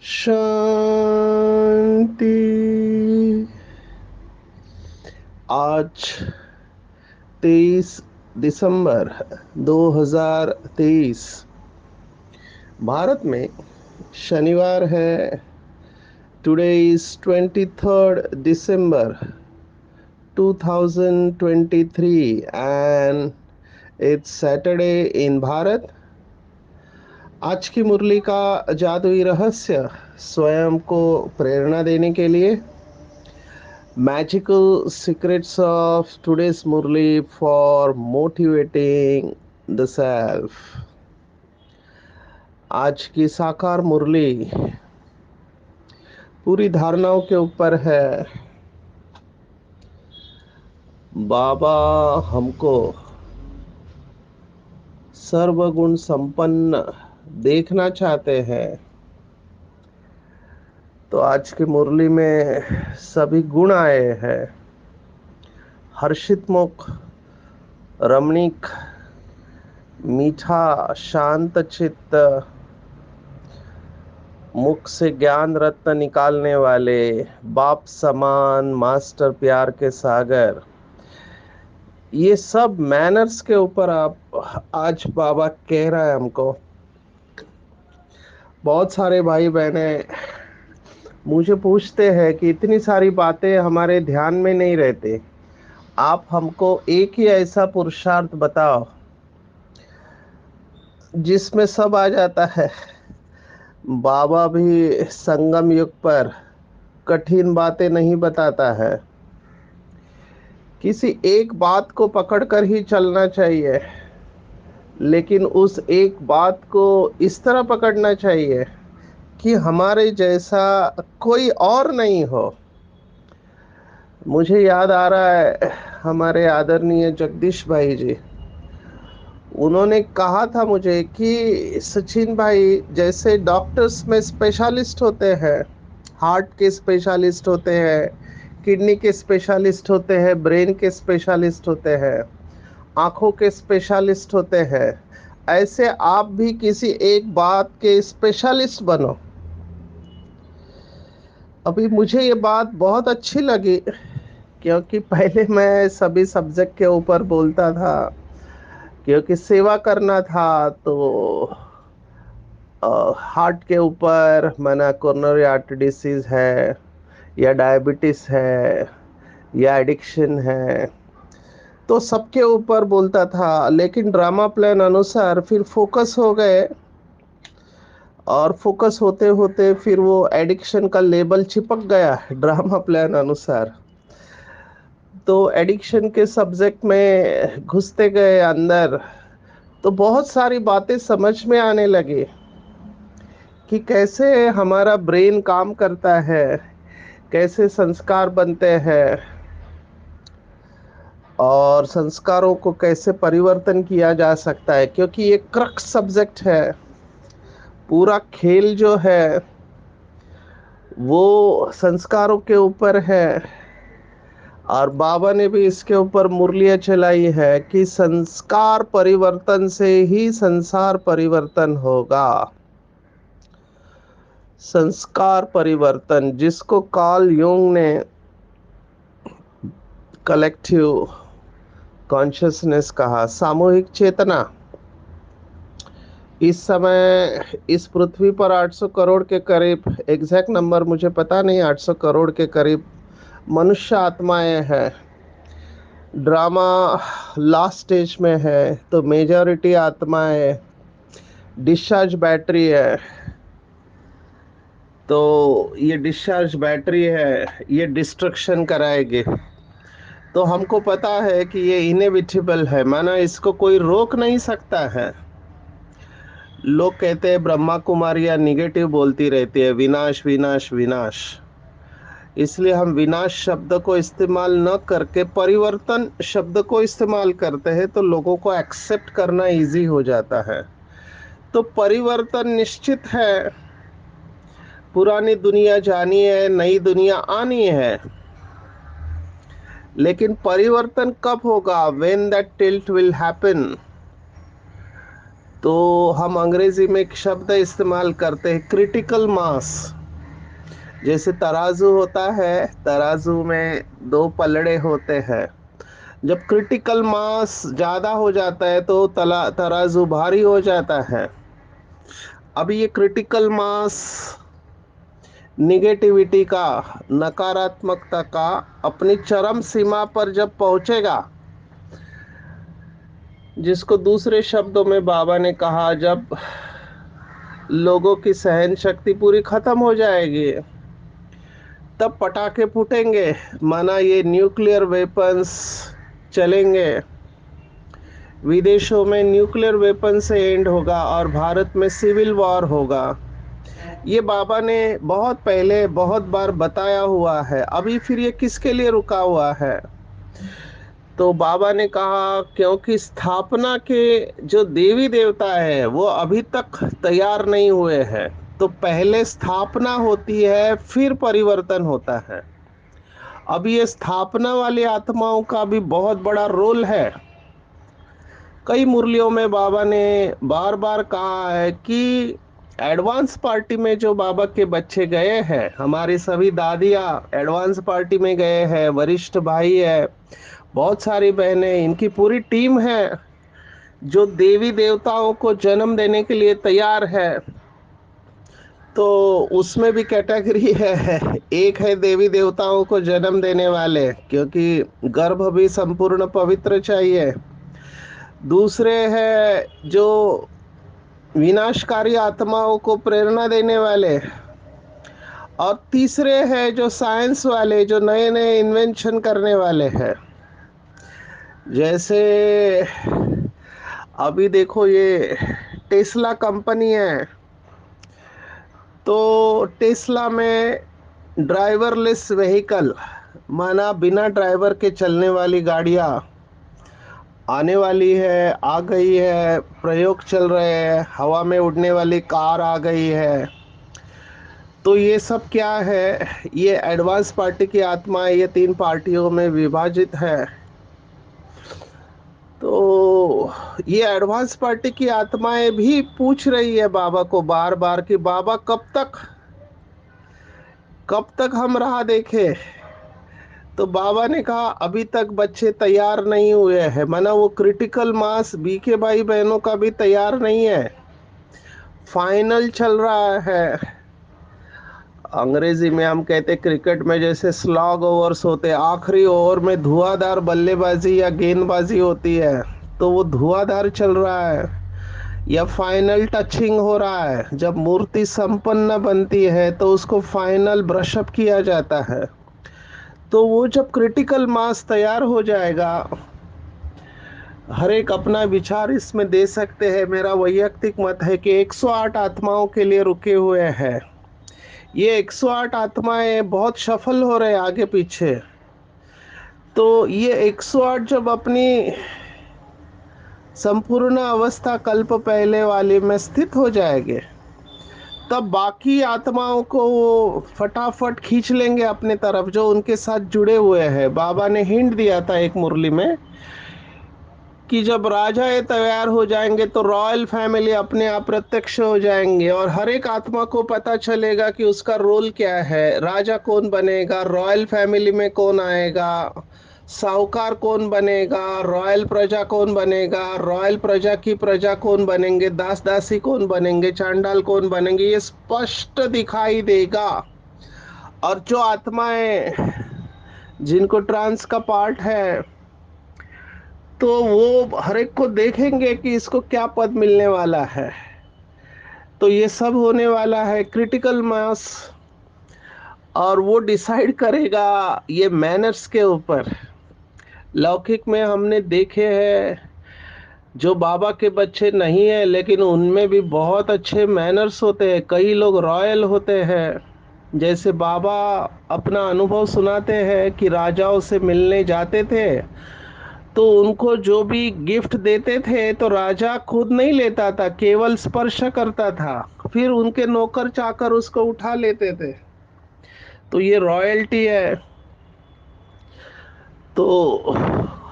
शांति। आज 23 दिसंबर 2023 भारत में शनिवार है। Today is 23 December 2023 and it's Saturday इन भारत। आज की मुरली का जादुई रहस्य स्वयं को प्रेरणा देने के लिए Magical secrets of today's Murli for motivating the self। आज की साकार मुरली पूरी धारणाओं के ऊपर है। बाबा हमको सर्वगुण संपन्न देखना चाहते हैं। तो आज की मुरली में सभी गुण आए हैं। हर्षित मुख, रमणीक, मीठा, शांत चित्त, मुख से ज्ञान रत्न निकालने वाले, बाप समान, मास्टर प्यार के सागर, ये सब मैनर्स के ऊपर आप आज बाबा कह रहा है हमको। बहुत सारे भाई बहने मुझे पूछते हैं कि इतनी सारी बातें हमारे ध्यान में नहीं रहते, आप हमको एक ही ऐसा पुरुषार्थ बताओ जिसमें सब आ जाता है। बाबा भी संगम युग पर कठिन बातें नहीं बताता है। किसी एक बात को पकड़कर ही चलना चाहिए, लेकिन उस एक बात को इस तरह पकड़ना चाहिए कि हमारे जैसा कोई और नहीं हो। मुझे याद आ रहा है हमारे आदरणीय जगदीश भाई जी, उन्होंने कहा था मुझे कि सचिन भाई, जैसे डॉक्टर्स में स्पेशलिस्ट होते हैं, हार्ट के स्पेशलिस्ट होते हैं, किडनी के स्पेशलिस्ट होते हैं, ब्रेन के स्पेशलिस्ट होते हैं, आंखों के स्पेशलिस्ट होते हैं, ऐसे आप भी किसी एक बात के स्पेशलिस्ट बनो। अभी मुझे ये बात बहुत अच्छी लगी, क्योंकि पहले मैं सभी सब्जेक्ट के ऊपर बोलता था, क्योंकि सेवा करना था। तो हार्ट के ऊपर माना कोरोनरी आर्ट डिसीज है, या डायबिटीज है, या एडिक्शन है, तो सबके ऊपर बोलता था। लेकिन ड्रामा प्लान अनुसार फिर फोकस हो गए, और फोकस होते होते फिर वो एडिक्शन का लेबल चिपक गया ड्रामा प्लान अनुसार। तो एडिक्शन के सब्जेक्ट में घुसते गए अंदर, तो बहुत सारी बातें समझ में आने लगी कि कैसे हमारा ब्रेन काम करता है, कैसे संस्कार बनते हैं, और संस्कारों को कैसे परिवर्तन किया जा सकता है। क्योंकि ये क्रक्स सब्जेक्ट है, पूरा खेल जो है वो संस्कारों के ऊपर है। और बाबा ने भी इसके ऊपर मुरलियां चलाई है कि संस्कार परिवर्तन से ही संसार परिवर्तन होगा। संस्कार परिवर्तन, जिसको कार्ल यूंग ने कलेक्टिव कॉन्शियसनेस कहा, सामूहिक चेतना। इस समय इस पृथ्वी पर 800 करोड़ के करीब, एग्जैक्ट नंबर मुझे पता नहीं, 800 करोड़ के करीब मनुष्य आत्माएं हैं। ड्रामा लास्ट स्टेज में है, तो मेजॉरिटी आत्माएं डिस्चार्ज बैटरी है। तो ये डिस्चार्ज बैटरी है, ये डिस्ट्रक्शन कराएगी। तो हमको पता है कि ये इनएविटेबल है, माना इसको कोई रोक नहीं सकता है। लोग कहते हैं ब्रह्मा कुमारियां निगेटिव बोलती रहती है, विनाश विनाश विनाश। इसलिए हम विनाश शब्द को इस्तेमाल न करके परिवर्तन शब्द को इस्तेमाल करते हैं, तो लोगों को एक्सेप्ट करना इजी हो जाता है। तो परिवर्तन निश्चित है, पुरानी दुनिया जानी है, नई दुनिया आनी है, लेकिन परिवर्तन कब होगा? When that tilt will happen. तो हम अंग्रेजी में एक शब्द इस्तेमाल करते हैं, क्रिटिकल मास। जैसे तराजू होता है, तराजू में दो पलड़े होते हैं। जब क्रिटिकल मास ज्यादा हो जाता है तो तराजू भारी हो जाता है। अब ये क्रिटिकल मास निगेटिविटी का, नकारात्मकता का अपनी चरम सीमा पर जब पहुंचेगा, जिसको दूसरे शब्दों में बाबा ने कहा, जब लोगों की सहन शक्ति पूरी खत्म हो जाएगी, तब पटाखे फूटेंगे। माना ये न्यूक्लियर वेपन्स चलेंगे, विदेशों में न्यूक्लियर वेपन से एंड होगा और भारत में सिविल वॉर होगा। ये बाबा ने बहुत पहले बहुत बार बताया हुआ है। अभी फिर ये किसके लिए रुका हुआ है? तो बाबा ने कहा क्योंकि स्थापना के जो देवी देवता है वो अभी तक तैयार नहीं हुए हैं। तो पहले स्थापना होती है, फिर परिवर्तन होता है। अब ये स्थापना वाली आत्माओं का भी बहुत बड़ा रोल है। कई मुरलियों में बाबा ने बार बार कहा है कि एडवांस पार्टी में जो बाबा के बच्चे गए हैं, हमारी सभी दादियाँ एडवांस पार्टी में गए हैं, वरिष्ठ भाई है, बहुत सारी बहनें, इनकी पूरी टीम है जो देवी देवताओं को जन्म देने के लिए तैयार है। तो उसमें भी कैटेगरी है, एक है देवी देवताओं को जन्म देने वाले, क्योंकि गर्भ भी संपूर्ण पवित्र चाहिए। दूसरे है जो विनाशकारी आत्माओं को प्रेरणा देने वाले, और तीसरे है जो साइंस वाले, जो नए नए इन्वेंशन करने वाले हैं। जैसे अभी देखो ये टेस्ला कंपनी है, तो टेस्ला में ड्राइवरलेस व्हीकल, माना बिना ड्राइवर के चलने वाली गाड़ियां आने वाली है, आ गई है, प्रयोग चल रहे हैं, हवा में उड़ने वाली कार आ गई है। तो ये सब क्या है? ये एडवांस पार्टी की आत्मा, ये तीन पार्टियों में विभाजित है। तो ये एडवांस पार्टी की आत्माएं भी पूछ रही है बाबा को बार बार कि बाबा कब तक हम राह देखे? तो बाबा ने कहा अभी तक बच्चे तैयार नहीं हुए हैं। माना वो क्रिटिकल मास बीके भाई बहनों का भी तैयार नहीं है, फाइनल चल रहा है। अंग्रेजी में हम कहते क्रिकेट में जैसे स्लॉग ओवर्स होते, आखिरी ओवर में धुआंधार बल्लेबाजी या गेंदबाजी होती है, तो वो धुआंधार चल रहा है या फाइनल टचिंग हो रहा है। जब मूर्ति संपन्न बनती है तो उसको फाइनल ब्रशअप किया जाता है। तो वो जब क्रिटिकल मास तैयार हो जाएगा, हर एक अपना विचार इसमें दे सकते हैं। मेरा वैयक्तिक मत है कि 108 आत्माओं के लिए रुके हुए हैं। ये 108 आत्माएं बहुत सफल हो रहे आगे पीछे। तो ये 108 जब अपनी संपूर्ण अवस्था कल्प पहले वाले में स्थित हो जाएंगे, तब बाकी आत्माओं को वो फटाफट खींच लेंगे अपने तरफ, जो उनके साथ जुड़े हुए हैं। बाबा ने हिंट दिया था एक मुरली में कि जब राजा ये तैयार हो जाएंगे तो रॉयल फैमिली अपने आप प्रत्यक्ष हो जाएंगे, और हर एक आत्मा को पता चलेगा कि उसका रोल क्या है। राजा कौन बनेगा, रॉयल फैमिली में कौन आएगा, साहूकार कौन बनेगा, रॉयल प्रजा कौन बनेगा, रॉयल प्रजा की प्रजा कौन बनेंगे, दास दासी कौन बनेंगे, चांडाल कौन बनेंगे, ये स्पष्ट दिखाई देगा। और जो आत्माएं जिनको ट्रांस का पार्ट है, तो वो हर एक को देखेंगे कि इसको क्या पद मिलने वाला है। तो ये सब होने वाला है क्रिटिकल मास, और वो डिसाइड करेगा ये मैनर्स के ऊपर। लौकिक में हमने देखे हैं जो बाबा के बच्चे नहीं है, लेकिन उनमें भी बहुत अच्छे मैनर्स होते हैं। कई लोग रॉयल होते हैं, जैसे बाबा अपना अनुभव सुनाते हैं कि राजाओं से मिलने जाते थे, तो उनको जो भी गिफ्ट देते थे तो राजा खुद नहीं लेता था, केवल स्पर्श करता था, फिर उनके नौकर चाकर उसको उठा लेते थे। तो ये रॉयल्टी है। तो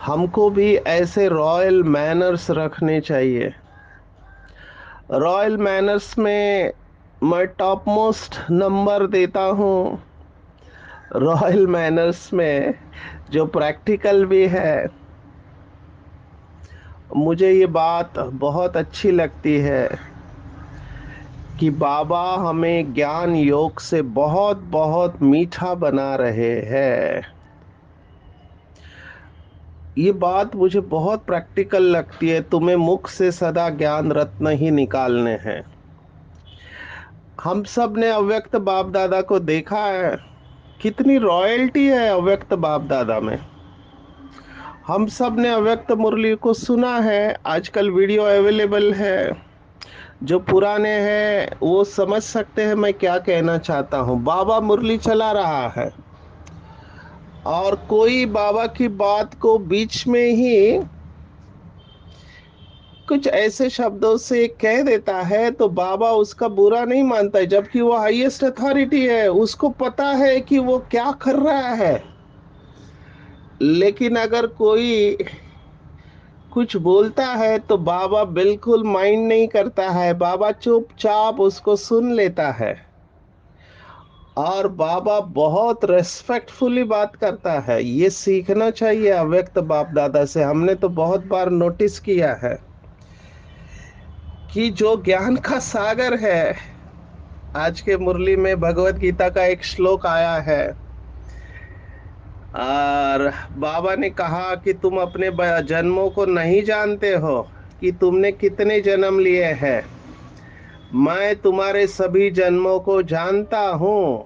हमको भी ऐसे रॉयल मैनर्स रखने चाहिए। रॉयल मैनर्स में मैं टॉप मोस्ट नंबर देता हूँ। रॉयल मैनर्स में जो प्रैक्टिकल भी है, मुझे ये बात बहुत अच्छी लगती है कि बाबा हमें ज्ञान योग से बहुत बहुत मीठा बना रहे हैं। ये बात मुझे बहुत प्रैक्टिकल लगती है। तुम्हें मुख से सदा ज्ञान रत्न ही निकालने हैं। हम सब ने अव्यक्त बाप दादा को देखा है, कितनी रॉयल्टी है अव्यक्त बाप दादा में। हम सब ने अव्यक्त मुरली को सुना है, आजकल वीडियो अवेलेबल है। जो पुराने हैं वो समझ सकते हैं मैं क्या कहना चाहता हूँ। बाबा मुरली चला रहा है और कोई बाबा की बात को बीच में ही कुछ ऐसे शब्दों से कह देता है तो बाबा उसका बुरा नहीं मानता है, जबकि वो हाईएस्ट अथॉरिटी है, उसको पता है कि वो क्या कर रहा है। लेकिन अगर कोई कुछ बोलता है तो बाबा बिल्कुल माइंड नहीं करता है, बाबा चुपचाप उसको सुन लेता है। और बाबा बहुत रेस्पेक्टफुली बात करता है। ये सीखना चाहिए अव्यक्त बाप दादा से। हमने तो बहुत बार नोटिस किया है कि जो ज्ञान का सागर है, आज के मुरली में भगवत गीता का एक श्लोक आया है और बाबा ने कहा कि तुम अपने जन्मों को नहीं जानते हो कि तुमने कितने जन्म लिए हैं। मैं तुम्हारे सभी जन्मों को जानता हूं।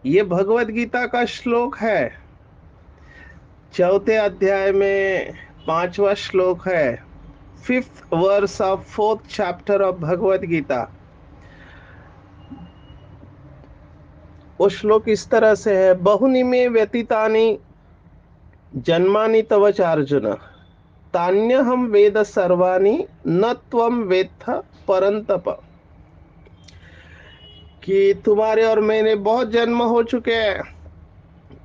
ये भगवत गीता का श्लोक है, चौथे अध्याय में पांचवा श्लोक है, fifth verse of fourth chapter of Bhagavad Gita. वो श्लोक इस तरह से है, बहुनि में व्यतीतानि जन्मानि तव च अर्जुन, तान्यहम वेद सर्वाणि न त्वम वेत्थ परंतप। कि तुम्हारे और मेरे बहुत जन्म हो चुके हैं,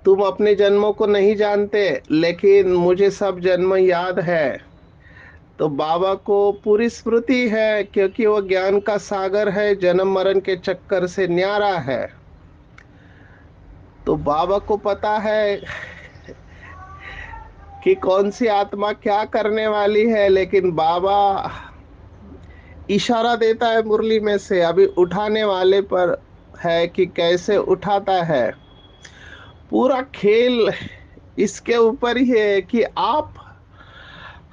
तुम अपने जन्मों को नहीं जानते, लेकिन मुझे सब जन्म याद है। तो बाबा को पूरी स्मृति है, क्योंकि वो ज्ञान का सागर है, जन्म मरण के चक्कर से न्यारा है। तो बाबा को पता है कि कौन सी आत्मा क्या करने वाली है, लेकिन बाबा इशारा देता है मुरली में से, अभी उठाने वाले पर है कि कैसे उठाता है। पूरा खेल इसके ऊपर ही है कि आप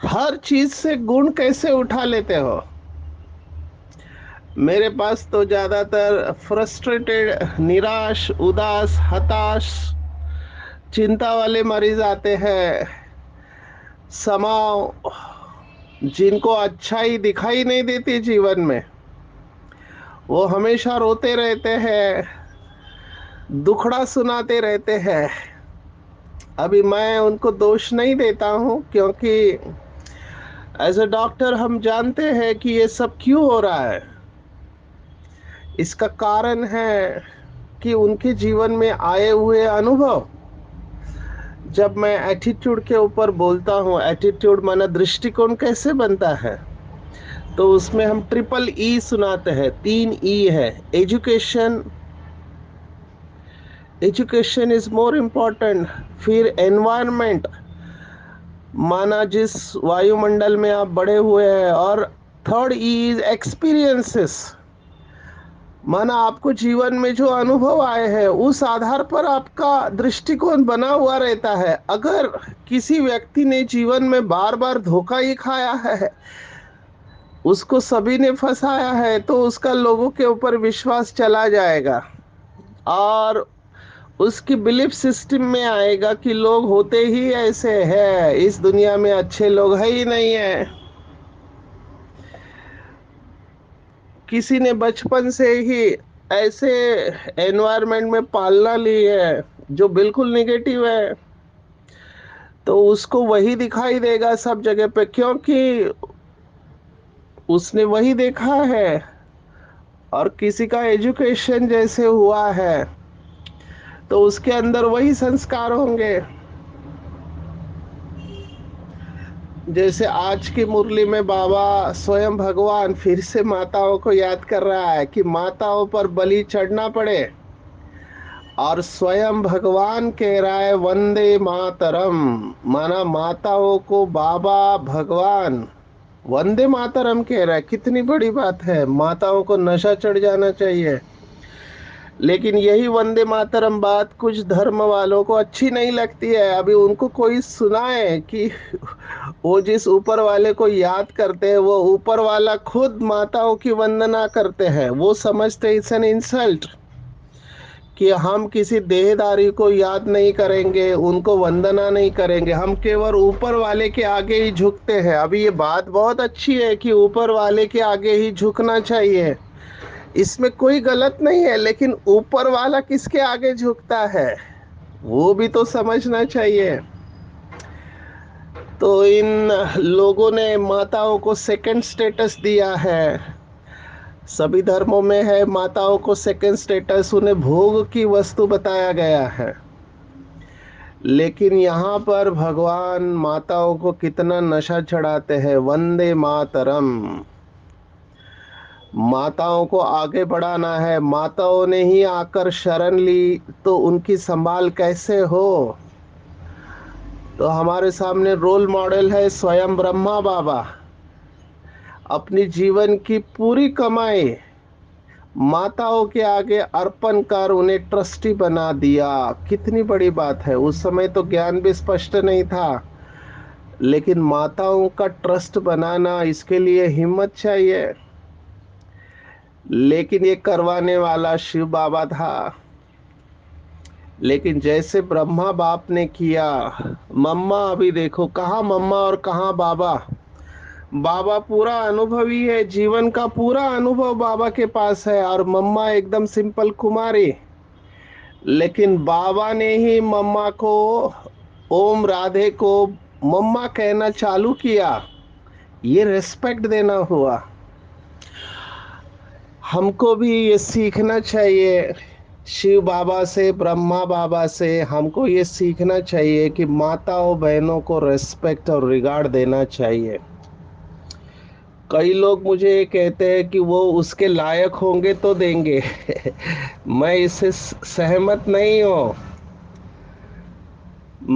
हर चीज से गुण कैसे उठा लेते हो। मेरे पास तो ज्यादातर फ्रस्ट्रेटेड, निराश, उदास, हताश, चिंता वाले मरीज आते हैं। समाव जिनको अच्छाई दिखाई नहीं देती जीवन में, वो हमेशा रोते रहते हैं, दुखड़ा सुनाते रहते हैं। अभी मैं उनको दोष नहीं देता हूं, क्योंकि एज अ डॉक्टर हम जानते हैं कि ये सब क्यों हो रहा है। इसका कारण है कि उनके जीवन में आए हुए अनुभव। जब मैं एटीट्यूड के ऊपर बोलता हूँ, एटीट्यूड माना दृष्टिकोण कैसे बनता है, तो उसमें हम ट्रिपल ई सुनाते हैं। तीन ई है, education, education is more important. फिर एनवायरनमेंट, माना जिस वायुमंडल में आप बड़े हुए हैं। और थर्ड ई इज एक्सपीरियंसेस, माना आपको जीवन में जो अनुभव आए हैं उस आधार पर आपका दृष्टिकोण बना हुआ रहता है। अगर किसी व्यक्ति ने जीवन में बार बार धोखा ही खाया है, उसको सभी ने फंसाया है, तो उसका लोगों के ऊपर विश्वास चला जाएगा और उसकी बिलीफ सिस्टम में आएगा कि लोग होते ही ऐसे हैं, इस दुनिया में अच्छे लोग है ही नहीं है। किसी ने बचपन से ही ऐसे एनवायरनमेंट में पालना ली है जो बिल्कुल निगेटिव है, तो उसको वही दिखाई देगा सब जगह पे, क्योंकि उसने वही देखा है और किसी का एजुकेशन जैसे हुआ है तो उसके अंदर वही संस्कार होंगे। जैसे आज की मुरली में बाबा स्वयं भगवान फिर से माताओं को याद कर रहा है कि माताओं पर बलि चढ़ना पड़े, और स्वयं भगवान कह रहा है वंदे मातरम, माना माताओं को बाबा भगवान वंदे मातरम कह रहा है। कितनी बड़ी बात है, माताओं को नशा चढ़ जाना चाहिए। लेकिन यही वंदे मातरम बात कुछ धर्म वालों को अच्छी नहीं लगती है। अभी उनको कोई सुनाए कि वो जिस ऊपर वाले को याद करते हैं वो ऊपर वाला खुद माताओं की वंदना करते हैं, वो समझते इट्स एन इंसल्ट कि हम किसी देहदारी को याद नहीं करेंगे, उनको वंदना नहीं करेंगे, हम केवल ऊपर वाले के आगे ही झुकते हैं। अभी ये बात बहुत अच्छी है कि ऊपर वाले के आगे ही झुकना चाहिए, इसमें कोई गलत नहीं है, लेकिन ऊपर वाला किसके आगे झुकता है वो भी तो समझना चाहिए। तो इन लोगों ने माताओं को सेकंड स्टेटस दिया है, सभी धर्मों में है माताओं को सेकंड स्टेटस, उन्हें भोग की वस्तु बताया गया है। लेकिन यहाँ पर भगवान माताओं को कितना नशा चढ़ाते हैं, वंदे मातरम। माताओं को आगे बढ़ाना है, माताओं ने ही आकर शरण ली तो उनकी संभाल कैसे हो। तो हमारे सामने रोल मॉडल है स्वयं ब्रह्मा बाबा, अपनी जीवन की पूरी कमाई माताओं के आगे अर्पण कर उन्हें ट्रस्टी बना दिया। कितनी बड़ी बात है, उस समय तो ज्ञान भी स्पष्ट नहीं था, लेकिन माताओं का ट्रस्ट बनाना इसके लिए हिम्मत चाहिए। लेकिन ये करवाने वाला शिव बाबा था। लेकिन जैसे ब्रह्मा बाप ने किया, मम्मा अभी देखो कहाँ मम्मा और कहाँ बाबा। बाबा पूरा अनुभवी है, जीवन का पूरा अनुभव बाबा के पास है, और मम्मा एकदम सिंपल कुमारी। लेकिन बाबा ने ही मम्मा को, ओम राधे को मम्मा कहना चालू किया, ये रिस्पेक्ट देना हुआ। हमको भी ये सीखना चाहिए शिव बाबा से, ब्रह्मा बाबा से। हमको ये सीखना चाहिए कि माताओं बहनों को रिस्पेक्ट और रिगार्ड देना चाहिए। कई लोग मुझे ये कहते हैं कि वो उसके लायक होंगे तो देंगे मैं इससे सहमत नहीं हूँ।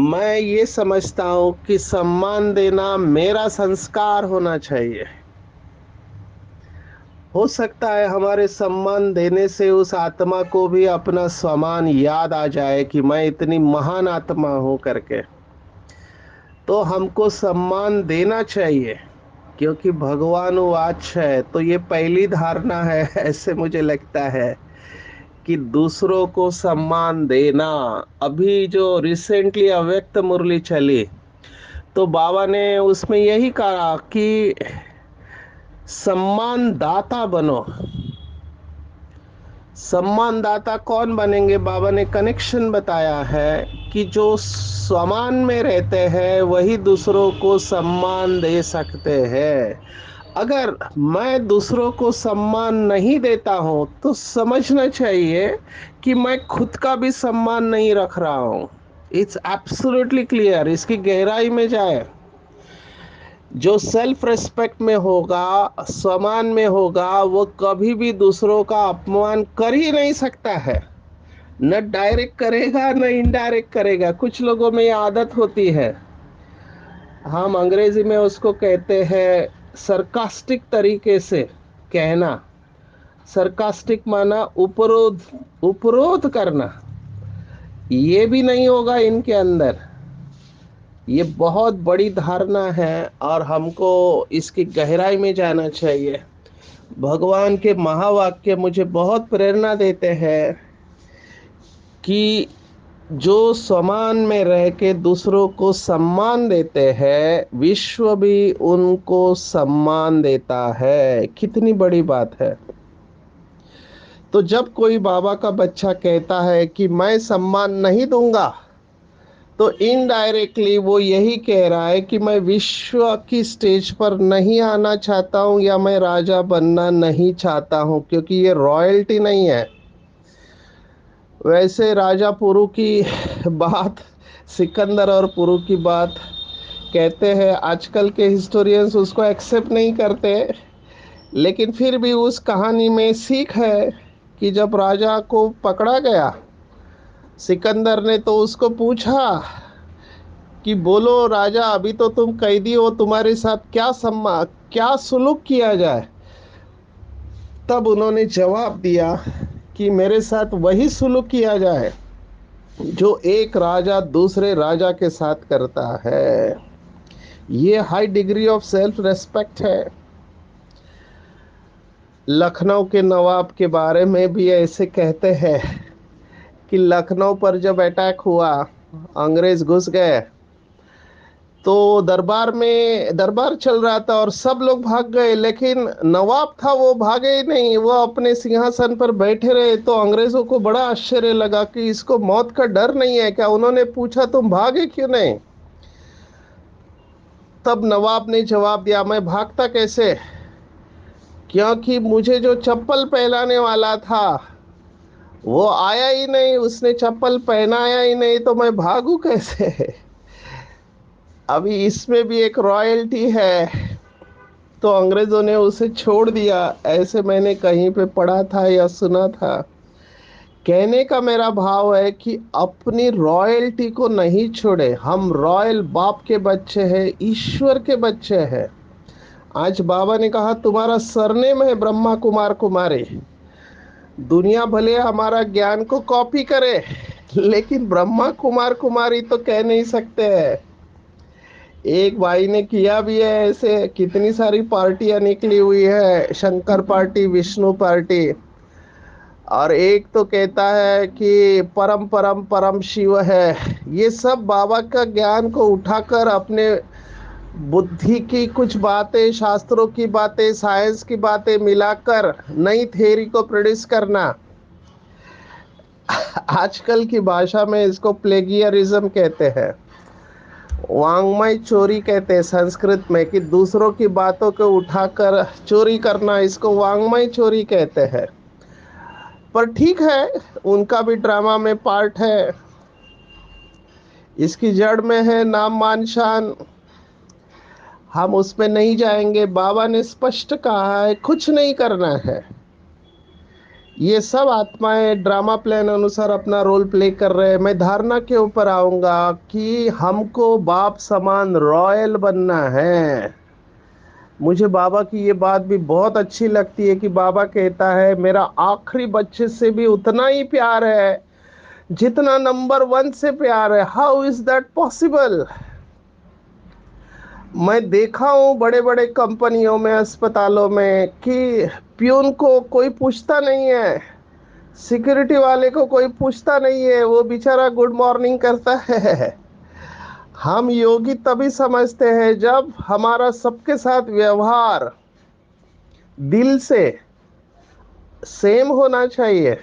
मैं ये समझता हूँ कि सम्मान देना मेरा संस्कार होना चाहिए। हो सकता है हमारे सम्मान देने से उस आत्मा को भी अपना सम्मान याद आ जाए कि मैं इतनी महान आत्मा हूं करके, तो हमको सम्मान देना चाहिए, क्योंकि भगवान वाच है। तो ये पहली धारणा है ऐसे मुझे लगता है कि दूसरों को सम्मान देना। अभी जो रिसेंटली अव्यक्त मुरली चली, तो बाबा ने उसमें यही कहा कि सम्मान दाता बनो। सम्मानदाता कौन बनेंगे, बाबा ने कनेक्शन बताया है कि जो समान में रहते हैं वही दूसरों को सम्मान दे सकते हैं। अगर मैं दूसरों को सम्मान नहीं देता हूं तो समझना चाहिए कि मैं खुद का भी सम्मान नहीं रख रहा हूं। इट्स एब्सोल्युटली क्लियर, इसकी गहराई में जाए। जो सेल्फ रिस्पेक्ट में होगा, सम्मान में होगा, वो कभी भी दूसरों का अपमान कर ही नहीं सकता है। न डायरेक्ट करेगा न इनडायरेक्ट करेगा। कुछ लोगों में ये आदत होती है, हम अंग्रेजी में उसको कहते हैं सरकास्टिक तरीके से कहना। सरकास्टिक माना उपरोध, उपरोध करना। ये भी नहीं होगा इनके अंदर। ये बहुत बड़ी धारणा है और हमको इसकी गहराई में जाना चाहिए। भगवान के महावाक्य मुझे बहुत प्रेरणा देते हैं कि जो समान में रह के दूसरों को सम्मान देते हैं, विश्व भी उनको सम्मान देता है। कितनी बड़ी बात है। तो जब कोई बाबा का बच्चा कहता है कि मैं सम्मान नहीं दूंगा, तो इनडायरेक्टली वो यही कह रहा है कि मैं विश्व की स्टेज पर नहीं आना चाहता हूँ या मैं राजा बनना नहीं चाहता हूँ, क्योंकि ये रॉयल्टी नहीं है। वैसे राजा पुरु की बात, सिकंदर और पुरु की बात कहते हैं, आजकल के हिस्टोरियंस उसको एक्सेप्ट नहीं करते, लेकिन फिर भी उस कहानी में सीख है कि जब राजा को पकड़ा गया, सिकंदर ने तो उसको पूछा कि बोलो राजा, अभी तो तुम कैदी हो, तुम्हारे साथ क्या सुलूक किया जाए। तब उन्होंने जवाब दिया कि मेरे साथ वही सुलूक किया जाए जो एक राजा दूसरे राजा के साथ करता है। ये high degree of self respect है। लखनऊ के नवाब के बारे में भी ऐसे कहते हैं कि लखनऊ पर जब अटैक हुआ, अंग्रेज घुस गए, तो दरबार चल रहा था और सब लोग भाग गए, लेकिन नवाब था वो भागे ही नहीं, वो अपने सिंहासन पर बैठे रहे। तो अंग्रेजों को बड़ा आश्चर्य लगा कि इसको मौत का डर नहीं है क्या। उन्होंने पूछा तुम भागे क्यों नहीं। तब नवाब ने जवाब दिया, मैं भागता कैसे, क्योंकि मुझे जो चप्पल पहनाने वाला था वो आया ही नहीं, उसने चप्पल पहनाया ही नहीं, तो मैं भागू कैसे। अभी इसमें भी एक रॉयल्टी है, तो अंग्रेजों ने उसे छोड़ दिया, ऐसे मैंने कहीं पे पढ़ा था या सुना था। कहने का मेरा भाव है कि अपनी रॉयल्टी को नहीं छोड़े। हम रॉयल बाप के बच्चे हैं, ईश्वर के बच्चे हैं। आज बाबा ने कहा तुम्हारा सरनेम है ब्रह्मा कुमार कुमारी। दुनिया भले हमारा ज्ञान को कॉपी करे, लेकिन ब्रह्मा कुमार कुमारी तो कह नहीं सकते हैं। एक भाई ने किया भी है ऐसे, कितनी सारी पार्टियां निकली हुई है, शंकर पार्टी, विष्णु पार्टी, और एक तो कहता है कि परम परम परम शिव है। ये सब बाबा का ज्ञान को उठाकर अपने बुद्धि की कुछ बातें, शास्त्रों की बातें, साइंस की बातें मिलाकर नई थ्योरी को प्रोड्यूस करना, आजकल की भाषा में इसको प्लेगियरिज्म कहते हैं, वांग्मय चोरी कहते हैं संस्कृत में, कि दूसरों की बातों को उठाकर चोरी करना, इसको वांग्मय चोरी कहते हैं। पर ठीक है, उनका भी ड्रामा में पार्ट है। इसकी जड़ में है नाम मान शान, हम उसमें नहीं जाएंगे। बाबा ने स्पष्ट कहा है कुछ नहीं करना है। ये सब आत्माएं ड्रामा प्लान अनुसार अपना रोल प्ले कर रहे हैं। मैं धारणा के ऊपर आऊंगा कि हमको बाप समान रॉयल बनना है। मुझे बाबा की ये बात भी बहुत अच्छी लगती है कि बाबा कहता है मेरा आखिरी बच्चे से भी उतना ही प्यार है जितना नंबर वन से प्यार है। How is that possible. मैं देखा हूँ बड़े बड़े कंपनियों में, अस्पतालों में, कि प्यून को कोई पूछता नहीं है, सिक्योरिटी वाले को कोई पूछता नहीं है, वो बेचारा गुड मॉर्निंग करता है। हम योगी तभी समझते हैं जब हमारा सबके साथ व्यवहार दिल से सेम होना चाहिए।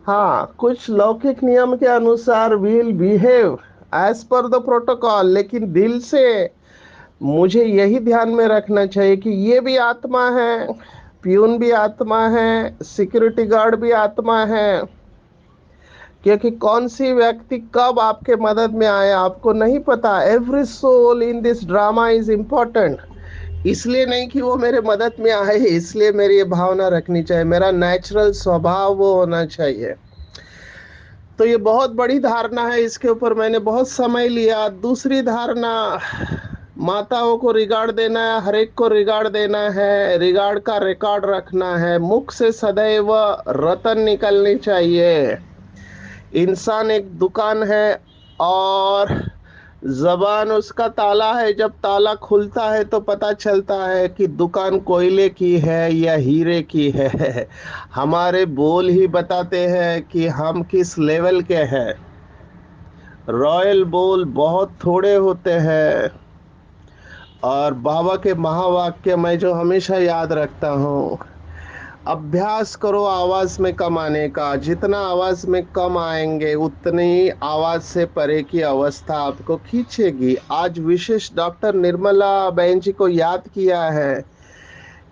हाँ, कुछ लौकिक नियम के अनुसार will behave as per the protocol, लेकिन दिल से मुझे यही ध्यान में रखना चाहिए कि ये भी आत्मा है, प्यून भी आत्मा है, सिक्योरिटी गार्ड भी आत्मा है। क्योंकि कौन सी व्यक्ति कब आपके मदद में आए आपको नहीं पता। Every soul in this drama is important. इसलिए नहीं कि वो मेरे मदद में आए, इसलिए मेरी ये भावना रखनी चाहिए, मेरा नेचुरल स्वभाव वो होना चाहिए। तो ये बहुत बड़ी धारणा है, इसके ऊपर मैंने बहुत समय लिया। दूसरी धारणा, माताओं को रिगार्ड देना है, हर एक को रिगार्ड देना है, रिगार्ड का रिकॉर्ड रखना है, मुख से सदैव रतन निकलनी चाहिए। इंसान एक दुकान है और जबान उसका ताला है। जब ताला खुलता है तो पता चलता है कि दुकान कोयले की है या हीरे की है। हमारे बोल ही बताते हैं कि हम किस लेवल के हैं। रॉयल बोल बहुत थोड़े होते हैं। और बाबा के महावाक्य मैं जो हमेशा याद रखता हूँ, अभ्यास करो आवाज में कम आने का। जितना आवाज में कम आएंगे उतनी आवाज से परे की अवस्था आपको खींचेगी। आज विशेष डॉक्टर निर्मला बहन जी को याद किया है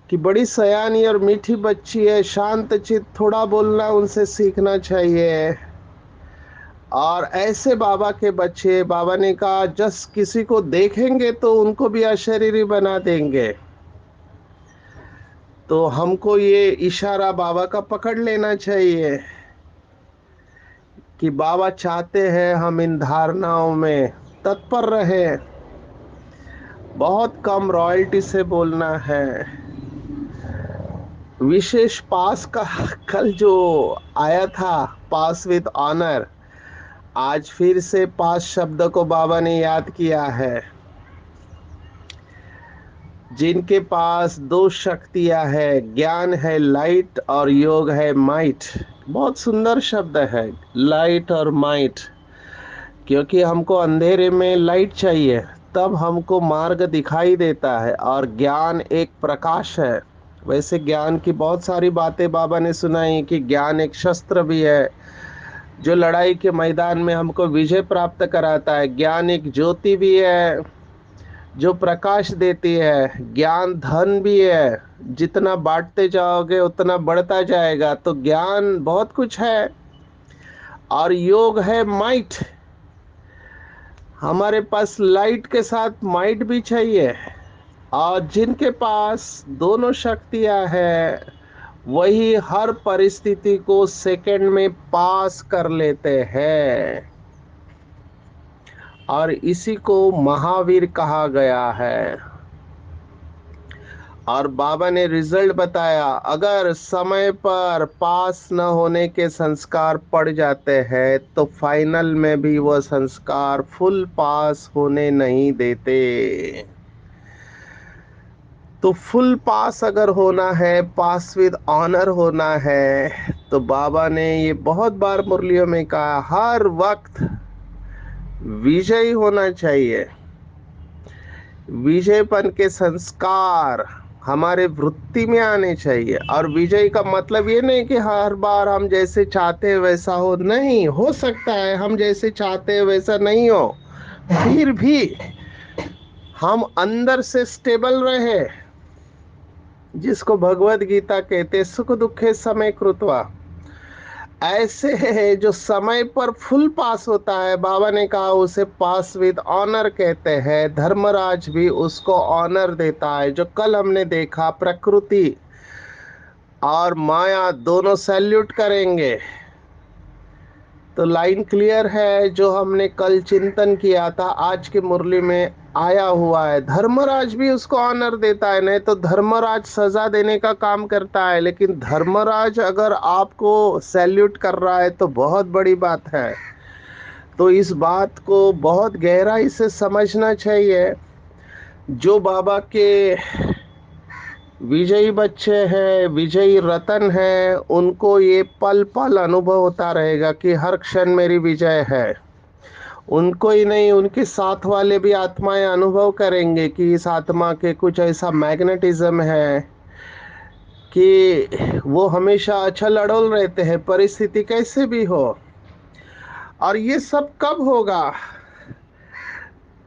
कि बड़ी सयानी और मीठी बच्ची है, शांत चित, थोड़ा बोलना उनसे सीखना चाहिए। और ऐसे बाबा के बच्चे, बाबा ने कहा जस किसी को देखेंगे तो उनको भी अशरीरी बना देंगे। तो हमको ये इशारा बाबा का पकड़ लेना चाहिए कि बाबा चाहते हैं हम इन धारणाओं में तत्पर रहे। बहुत कम रॉयल्टी से बोलना है। विशेष पास का कल जो आया था, पास विद ऑनर, आज फिर से पास शब्द को बाबा ने याद किया है। जिनके पास दो शक्तियां है, ज्ञान है लाइट और योग है माइट। बहुत सुंदर शब्द है, लाइट और माइट। क्योंकि हमको अंधेरे में लाइट चाहिए, तब हमको मार्ग दिखाई देता है। और ज्ञान एक प्रकाश है। वैसे ज्ञान की बहुत सारी बातें बाबा ने सुनाई कि ज्ञान एक शस्त्र भी है जो लड़ाई के मैदान में हमको विजय प्राप्त कराता है। ज्ञान एक ज्योति भी है जो प्रकाश देती है। ज्ञान धन भी है, जितना बांटते जाओगे उतना बढ़ता जाएगा। तो ज्ञान बहुत कुछ है। और योग है माइट। हमारे पास लाइट के साथ माइट भी चाहिए। और जिनके पास दोनों शक्तियां हैं वही हर परिस्थिति को सेकंड में पास कर लेते हैं। और इसी को महावीर कहा गया है। और बाबा ने रिजल्ट बताया, अगर समय पर पास न होने के संस्कार पड़ जाते हैं तो फाइनल में भी वह संस्कार फुल पास होने नहीं देते। तो फुल पास अगर होना है, पास विद ऑनर होना है, तो बाबा ने ये बहुत बार मुरलियों में कहा, हर वक्त विजयी होना चाहिए। विजयपन के संस्कार हमारे वृत्ति में आने चाहिए। और विजय का मतलब ये नहीं कि हर बार हम जैसे चाहते हैं वैसा हो, नहीं हो सकता है हम जैसे चाहते हैं वैसा नहीं हो, फिर भी हम अंदर से स्टेबल रहे। जिसको भगवत गीता कहते सुख दुखे समय कृत्वा, ऐसे है जो समय पर फुल पास होता है। बाबा ने कहा उसे पास विद ऑनर कहते हैं। धर्मराज भी उसको ऑनर देता है। जो कल हमने देखा, प्रकृति और माया दोनों सैल्यूट करेंगे। तो लाइन क्लियर है। जो हमने कल चिंतन किया था आज की मुरली में आया हुआ है। धर्मराज भी उसको ऑनर देता है। नहीं तो धर्मराज सजा देने का काम करता है, लेकिन धर्मराज अगर आपको सैल्यूट कर रहा है तो बहुत बड़ी बात है। तो इस बात को बहुत गहराई से समझना चाहिए। जो बाबा के विजयी बच्चे हैं, विजयी रतन है, उनको ये पल पल अनुभव होता रहेगा कि हर क्षण मेरी विजय है। उनको ही नहीं, उनके साथ वाले भी आत्माएं अनुभव करेंगे कि इस आत्मा के कुछ ऐसा मैग्नेटिज्म है कि वो हमेशा अछल अड़ोल रहते हैं, परिस्थिति कैसे भी हो। और ये सब कब होगा?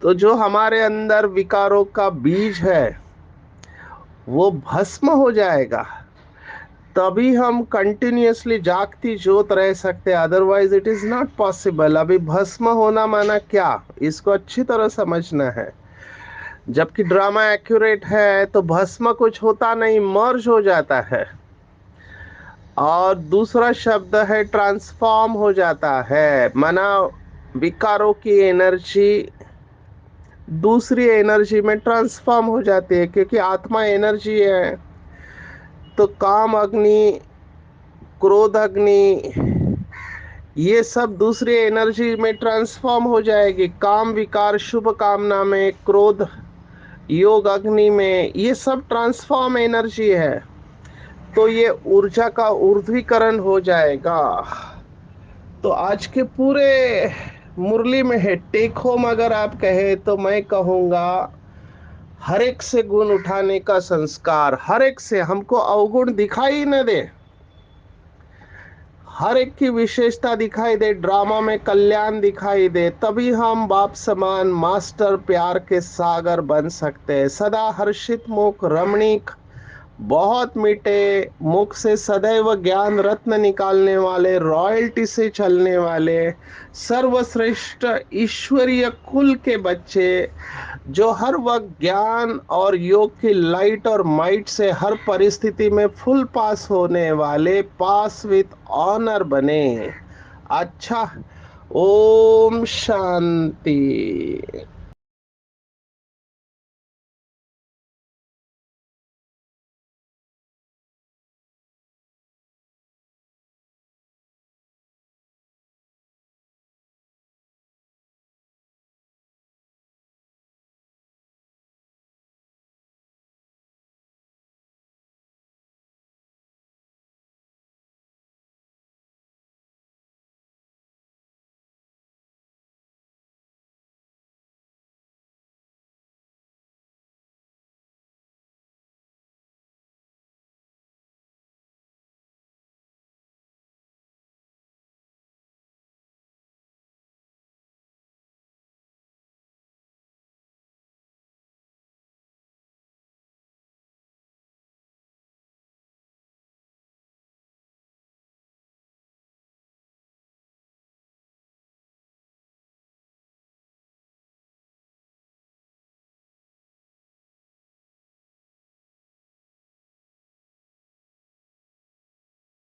तो जो हमारे अंदर विकारों का बीज है वो भस्म हो जाएगा, तभी हम कंटिन्यूअसली जागती ज्योत रह सकते हैं। Otherwise it is not possible. अभी भस्म होना माना क्या, इसको अच्छी तरह समझना है। जबकि ड्रामा एक्यूरेट है तो भस्म कुछ होता नहीं, मर्ज हो जाता है। और दूसरा शब्द है ट्रांसफॉर्म हो जाता है, माना विकारों की एनर्जी दूसरी एनर्जी में ट्रांसफॉर्म हो जाती है। क्योंकि आत्मा एनर्जी है। तो काम अग्नि, क्रोध अग्नि, ये सब दूसरी एनर्जी में ट्रांसफॉर्म हो जाएगी। काम विकार शुभ कामना में, क्रोध योग अग्नि में, ये सब ट्रांसफॉर्म एनर्जी है। तो ये ऊर्जा का ऊर्ध्वीकरण हो जाएगा। तो आज के पूरे मुरली में है टेक होम, अगर आप कहे तो मैं कहूँगा हर एक से गुण उठाने का संस्कार, हर एक से, हमको अवगुण दिखाई न दे, हर एक की विशेषता दिखाई दे, ड्रामा में कल्याण दिखाई दे, तभी हम बाप समान मास्टर प्यार के सागर बन सकते हैं। सदा हर्षित मुख रमणीक, बहुत मीठे मुख से सदैव ज्ञान रत्न निकालने वाले, रॉयल्टी से चलने वाले, सर्वश्रेष्ठ ईश्वरीय कुल के बच्चे, जो हर वक्त ज्ञान और योग की लाइट और माइट से हर परिस्थिति में फुल पास होने वाले, पास विथ ऑनर बने। अच्छा, ओम शांति।